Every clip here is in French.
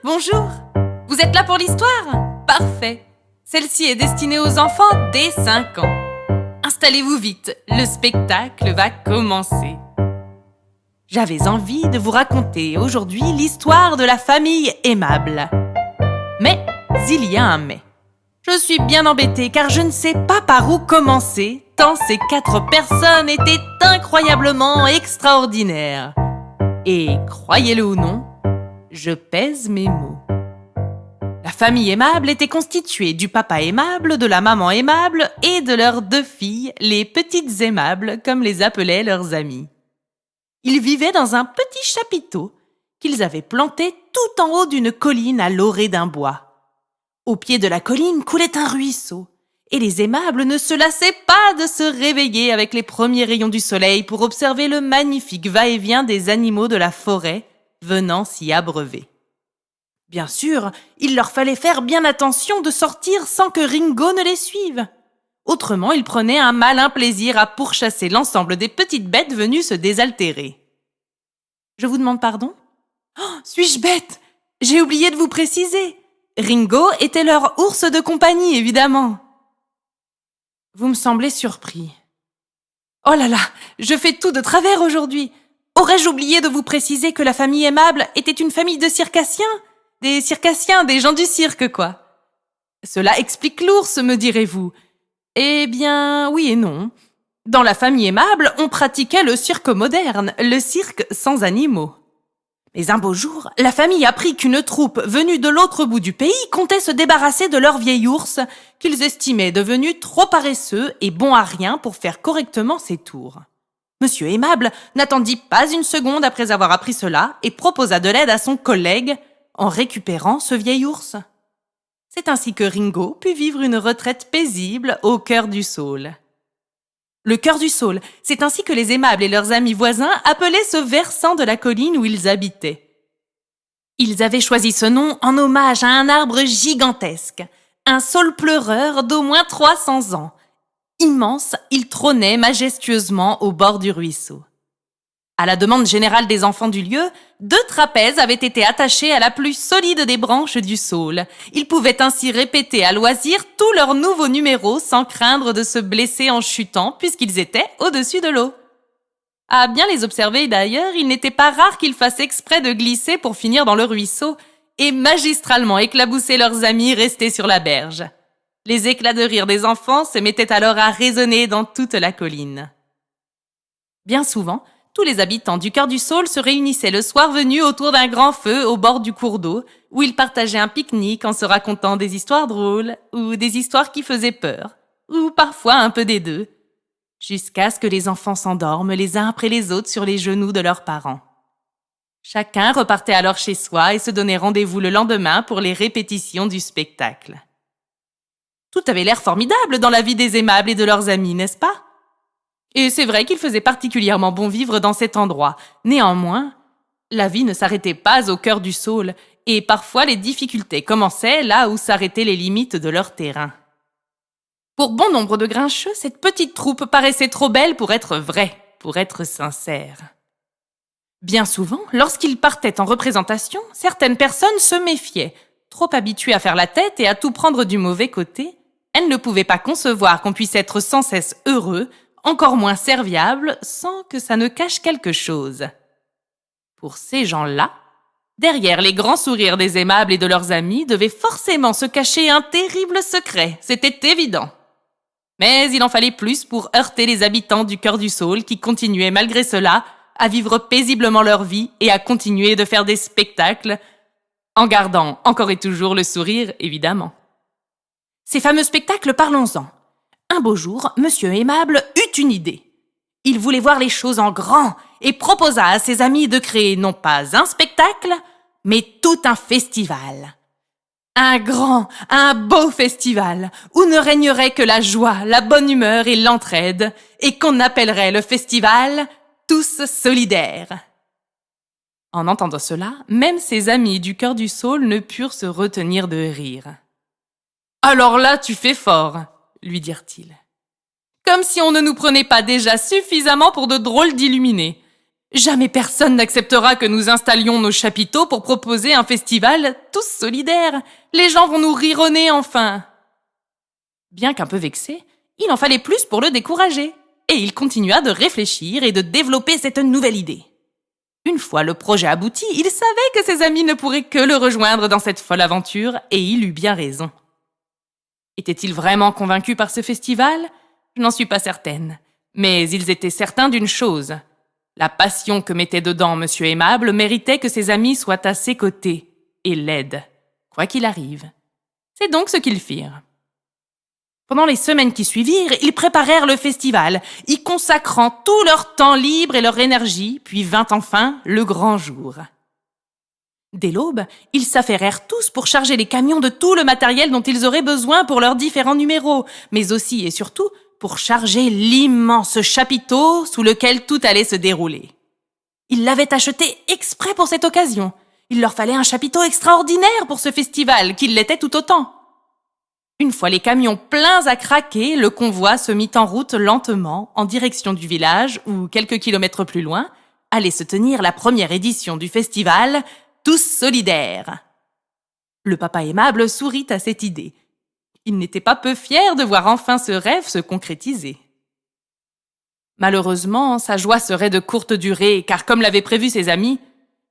bonjour. Vous êtes là pour l'histoire? Parfait. Celle-ci est destinée aux enfants dès 5 ans. Installez-vous vite, le spectacle va commencer. J'avais envie de vous raconter aujourd'hui l'histoire de la famille aimable. Mais il y a un mais. Je suis bien embêtée car je ne sais pas par où commencer, tant ces 4 personnes étaient incroyablement extraordinaires. Et croyez-le ou non, je pèse mes mots. La famille aimable était constituée du papa aimable, de la maman aimable et de leurs 2 filles, les petites aimables, comme les appelaient leurs amis. Ils vivaient dans un petit chapiteau qu'ils avaient planté tout en haut d'une colline à l'orée d'un bois. Au pied de la colline coulait un ruisseau, et les aimables ne se lassaient pas de se réveiller avec les premiers rayons du soleil pour observer le magnifique va-et-vient des animaux de la forêt venant s'y abreuver. Bien sûr, il leur fallait faire bien attention de sortir sans que Ringo ne les suive. Autrement, ils prenaient un malin plaisir à pourchasser l'ensemble des petites bêtes venues se désaltérer. Je vous demande pardon ? Oh, suis-je bête ? J'ai oublié de vous préciser. Ringo était leur ours de compagnie, évidemment. Vous me semblez surpris. Oh là là, je fais tout de travers aujourd'hui. Aurais-je oublié de vous préciser que la famille aimable était une famille de circassiens ? Des circassiens, des gens du cirque, quoi. Cela explique l'ours, me direz-vous. Eh bien, oui et non. Dans la famille aimable, on pratiquait le cirque moderne, le cirque sans animaux. Mais un beau jour, la famille apprit qu'une troupe venue de l'autre bout du pays comptait se débarrasser de leur vieil ours, qu'ils estimaient devenu trop paresseux et bon à rien pour faire correctement ses tours. Monsieur Aimable n'attendit pas une seconde après avoir appris cela et proposa de l'aide à son collègue en récupérant ce vieil ours. C'est ainsi que Ringo put vivre une retraite paisible au cœur du Saule. Le cœur du Saule, c'est ainsi que les aimables et leurs amis voisins appelaient ce versant de la colline où ils habitaient. Ils avaient choisi ce nom en hommage à un arbre gigantesque, un saule pleureur d'au moins 300 ans. Immense, il trônait majestueusement au bord du ruisseau. À la demande générale des enfants du lieu, 2 trapèzes avaient été attachés à la plus solide des branches du saule. Ils pouvaient ainsi répéter à loisir tous leurs nouveaux numéros sans craindre de se blesser en chutant puisqu'ils étaient au-dessus de l'eau. À bien les observer d'ailleurs, il n'était pas rare qu'ils fassent exprès de glisser pour finir dans le ruisseau et magistralement éclabousser leurs amis restés sur la berge. Les éclats de rire des enfants se mettaient alors à résonner dans toute la colline. Bien souvent, tous les habitants du cœur du Saule se réunissaient le soir venu autour d'un grand feu au bord du cours d'eau, où ils partageaient un pique-nique en se racontant des histoires drôles, ou des histoires qui faisaient peur, ou parfois un peu des deux, jusqu'à ce que les enfants s'endorment les uns après les autres sur les genoux de leurs parents. Chacun repartait alors chez soi et se donnait rendez-vous le lendemain pour les répétitions du spectacle. Tout avait l'air formidable dans la vie des aimables et de leurs amis, n'est-ce pas ? Et c'est vrai qu'il faisait particulièrement bon vivre dans cet endroit. Néanmoins, la vie ne s'arrêtait pas au cœur du Saule, et parfois les difficultés commençaient là où s'arrêtaient les limites de leur terrain. Pour bon nombre de grincheux, cette petite troupe paraissait trop belle pour être vraie, pour être sincère. Bien souvent, lorsqu'ils partaient en représentation, certaines personnes se méfiaient. Trop habituées à faire la tête et à tout prendre du mauvais côté, elles ne pouvaient pas concevoir qu'on puisse être sans cesse heureux, encore moins serviable, sans que ça ne cache quelque chose. Pour ces gens-là, derrière les grands sourires des aimables et de leurs amis devait forcément se cacher un terrible secret, c'était évident. Mais il en fallait plus pour heurter les habitants du cœur du Saule qui continuaient malgré cela à vivre paisiblement leur vie et à continuer de faire des spectacles, en gardant encore et toujours le sourire, évidemment. Ces fameux spectacles, parlons-en. Un beau jour, Monsieur Aimable eut une idée. Il voulait voir les choses en grand et proposa à ses amis de créer non pas un spectacle, mais tout un festival. Un beau festival où ne régnerait que la joie, la bonne humeur et l'entraide, et qu'on appellerait le festival « Tous solidaires ». En entendant cela, même ses amis du cœur du Saule ne purent se retenir de rire. « Alors là, tu fais fort !» lui dirent-ils. « Comme si on ne nous prenait pas déjà suffisamment pour de drôles d'illuminés. Jamais personne n'acceptera que nous installions nos chapiteaux pour proposer un festival tous solidaires. Les gens vont nous rire au nez enfin. » Bien qu'un peu vexé, il en fallait plus pour le décourager. Et il continua de réfléchir et de développer cette nouvelle idée. Une fois le projet abouti, il savait que ses amis ne pourraient que le rejoindre dans cette folle aventure, et il eut bien raison. Étaient-ils vraiment convaincus par ce festival ? Je n'en suis pas certaine. Mais ils étaient certains d'une chose. La passion que mettait dedans Monsieur Aimable méritait que ses amis soient à ses côtés et l'aident, quoi qu'il arrive. C'est donc ce qu'ils firent. Pendant les semaines qui suivirent, ils préparèrent le festival, y consacrant tout leur temps libre et leur énergie, puis vint enfin le grand jour. Dès l'aube, ils s'affairèrent tous pour charger les camions de tout le matériel dont ils auraient besoin pour leurs différents numéros, mais aussi et surtout pour charger l'immense chapiteau sous lequel tout allait se dérouler. Ils l'avaient acheté exprès pour cette occasion. Il leur fallait un chapiteau extraordinaire pour ce festival, qu'il l'était tout autant. Une fois les camions pleins à craquer, le convoi se mit en route lentement en direction du village où, quelques kilomètres plus loin, allait se tenir la première édition du festival « Tous solidaires ». Le papa aimable sourit à cette idée. Il n'était pas peu fier de voir enfin ce rêve se concrétiser. Malheureusement, sa joie serait de courte durée, car comme l'avaient prévu ses amis,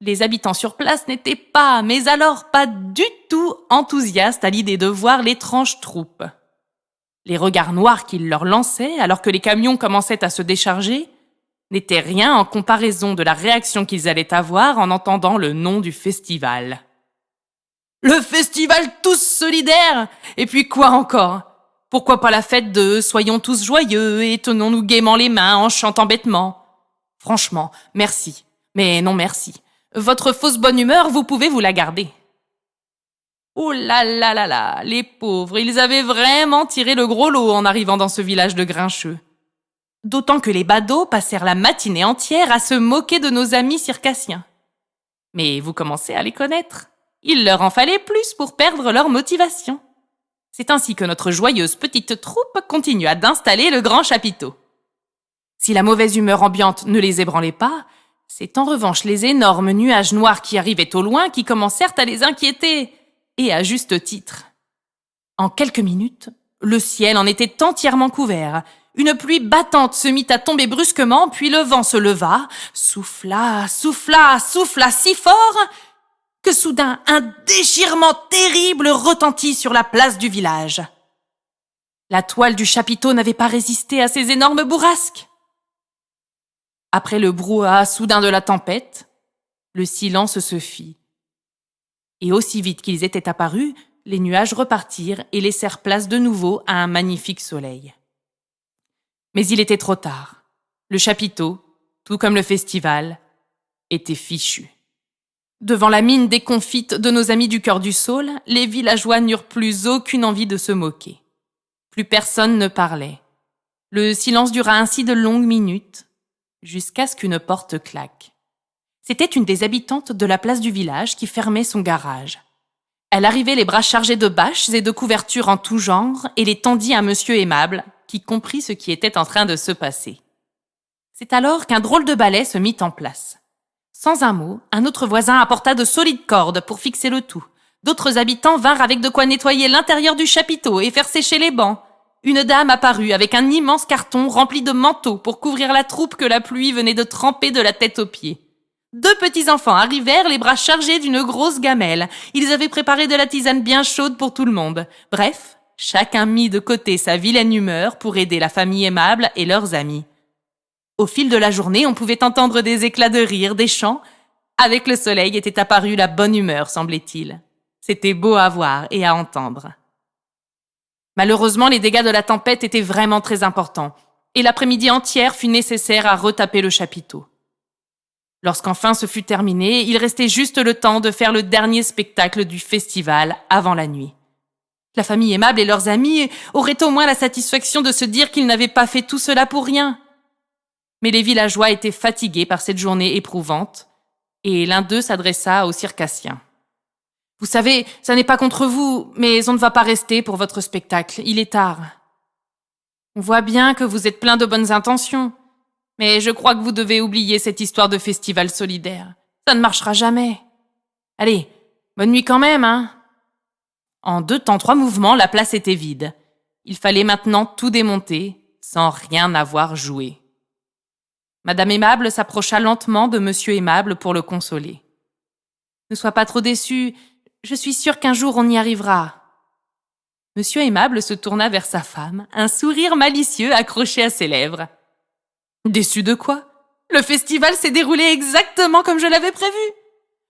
les habitants sur place n'étaient pas, mais alors pas du tout enthousiastes à l'idée de voir l'étrange troupe. Les regards noirs qu'ils leur lançaient, alors que les camions commençaient à se décharger, n'étaient rien en comparaison de la réaction qu'ils allaient avoir en entendant le nom du festival. Le festival tous solidaires! Et puis quoi encore? Pourquoi pas la fête de soyons tous joyeux et tenons-nous gaiement les mains en chantant bêtement? Franchement, merci. Mais non merci. Votre fausse bonne humeur, vous pouvez vous la garder. Oh là là là là, les pauvres, ils avaient vraiment tiré le gros lot en arrivant dans ce village de grincheux. D'autant que les badauds passèrent la matinée entière à se moquer de nos amis circassiens. Mais vous commencez à les connaître. Il leur en fallait plus pour perdre leur motivation. C'est ainsi que notre joyeuse petite troupe continua d'installer le grand chapiteau. Si la mauvaise humeur ambiante ne les ébranlait pas, c'est en revanche les énormes nuages noirs qui arrivaient au loin qui commencèrent à les inquiéter, et à juste titre. En quelques minutes, le ciel en était entièrement couvert. Une pluie battante se mit à tomber brusquement, puis le vent se leva, souffla si fort que soudain un déchirement terrible retentit sur la place du village. La toile du chapiteau n'avait pas résisté à ces énormes bourrasques. Après le brouhaha soudain de la tempête, le silence se fit. Et aussi vite qu'ils étaient apparus, les nuages repartirent et laissèrent place de nouveau à un magnifique soleil. Mais il était trop tard. Le chapiteau, tout comme le festival, était fichu. Devant la mine déconfite de nos amis du cœur du Saule, les villageois n'eurent plus aucune envie de se moquer. Plus personne ne parlait. Le silence dura ainsi de longues minutes, jusqu'à ce qu'une porte claque. C'était une des habitantes de la place du village qui fermait son garage. Elle arrivait les bras chargés de bâches et de couvertures en tout genre et les tendit à Monsieur Aimable, qui comprit ce qui était en train de se passer. C'est alors qu'un drôle de balai se mit en place. Sans un mot, un autre voisin apporta de solides cordes pour fixer le tout. D'autres habitants vinrent avec de quoi nettoyer l'intérieur du chapiteau et faire sécher les bancs. Une dame apparut avec un immense carton rempli de manteaux pour couvrir la troupe que la pluie venait de tremper de la tête aux pieds. 2 petits enfants arrivèrent, les bras chargés d'une grosse gamelle. Ils avaient préparé de la tisane bien chaude pour tout le monde. Bref, chacun mit de côté sa vilaine humeur pour aider la famille aimable et leurs amis. Au fil de la journée, on pouvait entendre des éclats de rire, des chants. Avec le soleil était apparue la bonne humeur, semblait-il. C'était beau à voir et à entendre. Malheureusement, les dégâts de la tempête étaient vraiment très importants, et l'après-midi entière fut nécessaire à retaper le chapiteau. Lorsqu'enfin ce fut terminé, il restait juste le temps de faire le dernier spectacle du festival avant la nuit. La famille aimable et leurs amis auraient au moins la satisfaction de se dire qu'ils n'avaient pas fait tout cela pour rien. Mais les villageois étaient fatigués par cette journée éprouvante, et l'un d'eux s'adressa aux circassiens. « Vous savez, ça n'est pas contre vous, mais on ne va pas rester pour votre spectacle, il est tard. On voit bien que vous êtes plein de bonnes intentions, Mais je crois que vous devez oublier cette histoire de festival solidaire. Ça ne marchera jamais. Allez, bonne nuit quand même, hein. En 2 temps 3 mouvements, la place était vide. Il fallait maintenant tout démonter, sans rien avoir joué. Madame Aimable s'approcha lentement de Monsieur Aimable pour le consoler. « Ne sois pas trop déçu, je suis sûre qu'un jour on y arrivera. » Monsieur Aimable se tourna vers sa femme, un sourire malicieux accroché à ses lèvres. « Déçu de quoi? Le festival s'est déroulé exactement comme je l'avais prévu.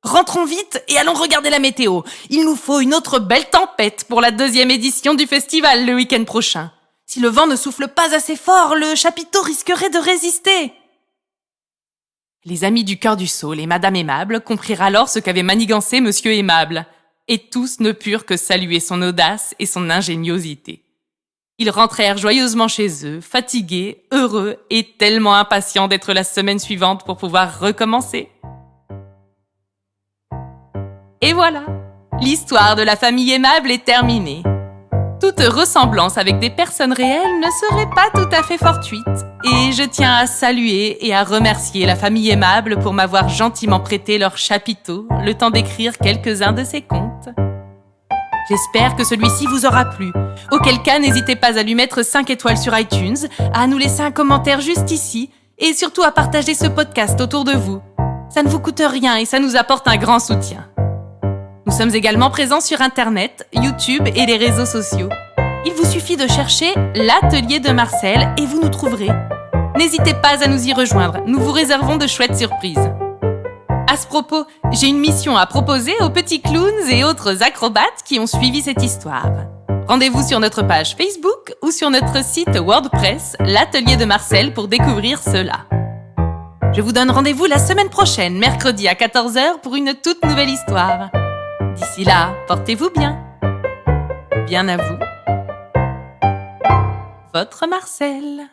Rentrons vite et allons regarder la météo. Il nous faut une autre belle tempête pour la 2e édition du festival le week-end prochain. Si le vent ne souffle pas assez fort, le chapiteau risquerait de résister. » Les amis du Cœur du Saule et Madame Aimable comprirent alors ce qu'avait manigancé Monsieur Aimable, et tous ne purent que saluer son audace et son ingéniosité. Ils rentrèrent joyeusement chez eux, fatigués, heureux et tellement impatients d'être la semaine suivante pour pouvoir recommencer. Et voilà, l'histoire de la famille Aimable est terminée. Toute ressemblance avec des personnes réelles ne serait pas tout à fait fortuite, et je tiens à saluer et à remercier la famille Aimable pour m'avoir gentiment prêté leur chapiteau le temps d'écrire quelques-uns de ces contes. J'espère que celui-ci vous aura plu, auquel cas n'hésitez pas à lui mettre 5 étoiles sur iTunes, à nous laisser un commentaire juste ici, et surtout à partager ce podcast autour de vous. Ça ne vous coûte rien et ça nous apporte un grand soutien. Nous sommes également présents sur Internet, YouTube et les réseaux sociaux. Il vous suffit de chercher l'Atelier de Marcel et vous nous trouverez. N'hésitez pas à nous y rejoindre, nous vous réservons de chouettes surprises. À ce propos, j'ai une mission à proposer aux petits clowns et autres acrobates qui ont suivi cette histoire. Rendez-vous sur notre page Facebook ou sur notre site WordPress, l'Atelier de Marcel, pour découvrir cela. Je vous donne rendez-vous la semaine prochaine, mercredi à 14h, pour une toute nouvelle histoire. D'ici là, portez-vous bien. Bien à vous. Votre Marcel.